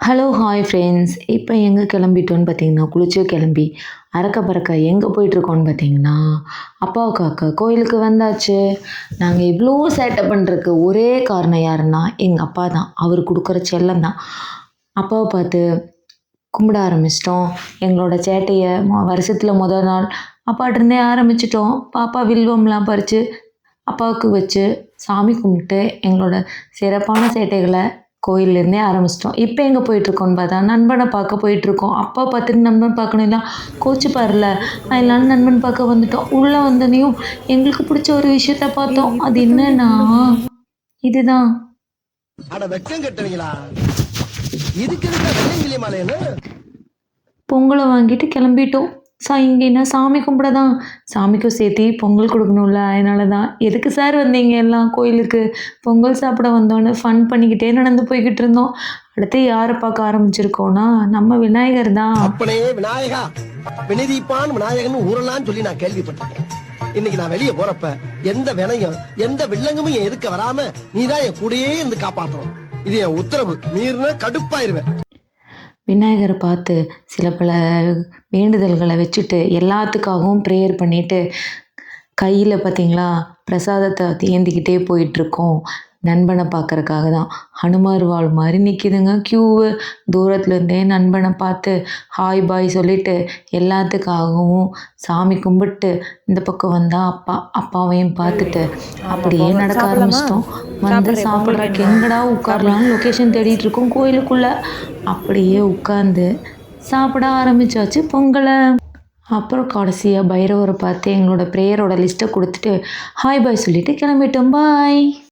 Hello, hi friends. இப்போ எங்கே கிளம்பிட்டோன்னு பார்த்தீங்கன்னா, குளிச்சு கிளம்பி அறக்க பறக்க எங்கே போயிட்டுருக்கோன்னு பார்த்தீங்கன்னா, அப்பாவுக்காக கோயிலுக்கு வந்தாச்சு. நாங்கள் இவ்வளோ சேட்டை பண்ணுறதுக்கு ஒரே காரணம் யாருன்னா, எங்கள் அப்பா தான். அவர் குடுக்குற செல்லம் தான். அப்பாவை பார்த்து கும்பிட ஆரம்பிச்சிட்டோம். எங்களோட சேட்டைய வருஷத்துல முதல் நாள் அப்பாட்டிருந்தே ஆரம்பிச்சிட்டோம். பாப்பா வில்வம்லாம் பறித்து அப்பாவுக்கு வச்சு சாமி கும்பிட்டு எங்களோட சிறப்பான சேட்டைகளை கோயில்லேருந்தே ஆரம்பிச்சிட்டோம். இப்போ எங்கே போயிட்டுருக்கோன்னு பார்த்தா நண்பனை பார்க்க போயிட்டுருக்கோம். அப்பா பார்த்துட்டு நண்பன் பார்க்கணும்னா கோச்சிப்பார்ல, அதனால நண்பன் பார்க்க வந்துட்டோம். உள்ளே வந்தோடனையும் எங்களுக்கு பிடிச்ச ஒரு விஷயத்த பார்த்தோம். அது என்னன்னா இதுதான். அட வெக்கம் கட்டுவீங்களா? இதுக்கு வெள்ளங்கிலி மலைன்னு பொங்கலை வாங்கிட்டு கிளம்பிட்டோம். இங்கேன்னா சாமி கும்பிட தான். சாமிக்கும் சேர்த்து பொங்கல் கொடுக்கணும்ல, அதனால தான். எதுக்கு சார் வந்தீங்க எல்லாம் கோயிலுக்கு? பொங்கல் சாப்பிட வந்தோன்னு ஃபன் பண்ணிக்கிட்டே நடந்து போய்கிட்டு இருந்தோம். அடுத்து யாரை பார்க்க ஆரம்பிச்சிருக்கோன்னா, நம்ம விநாயகர் தான். அப்பனே விநாயகா, வினிதீப்பான் விநாயகன் ஊரெல்லாம் சொல்லி நான் கேள்விப்பட்டேன். இன்னைக்கு நான் வெளியே போறப்ப எந்த வினையும் எந்த வில்லங்கமும் என் எதுக்க வராம நீதான் என் கூடயே இருந்து காப்பாற்றணும். இது என் உத்தரவு. மீறின கடுப்பாயிருவேன். விநாயகரை பார்த்து சில பல வேண்டுதல்களை வச்சுட்டு எல்லாத்துக்காகவும் ப்ரேயர் பண்ணிவிட்டு கையில் பார்த்தீங்களா பிரசாதத்தை ஏந்திக்கிட்டே போயிட்டுருக்கோம். நண்பனை பார்க்கறக்காக தான். ஹனுமார் வாள் மாதிரி நிற்கிதுங்க க்யூவு. தூரத்துலேருந்தே நண்பனை பார்த்து ஹாய் பாய் சொல்லிவிட்டு எல்லாத்துக்காகவும் சாமி கும்பிட்டு இந்த பக்கம் வந்தால் அப்பாவையும் பார்த்துட்டு அப்படியே நடக்க ஆரம்பிச்சிட்டோம். வந்து சாப்பிட்றக்கு எங்கடா உட்காரலான்னு லொக்கேஷன் தேடிட்டு இருக்கோம் கோயிலுக்குள்ளே. அப்படியே உட்காந்து சாப்பிட ஆரம்பிச்சாச்சு பொங்கலை. அப்புறம் கடைசியாக பைரவரை பார்த்து எங்களோட ப்ரேயரோட லிஸ்ட்டை கொடுத்துட்டு ஹாய் பாய் சொல்லிவிட்டு கிளம்பிட்டோம். பாய்.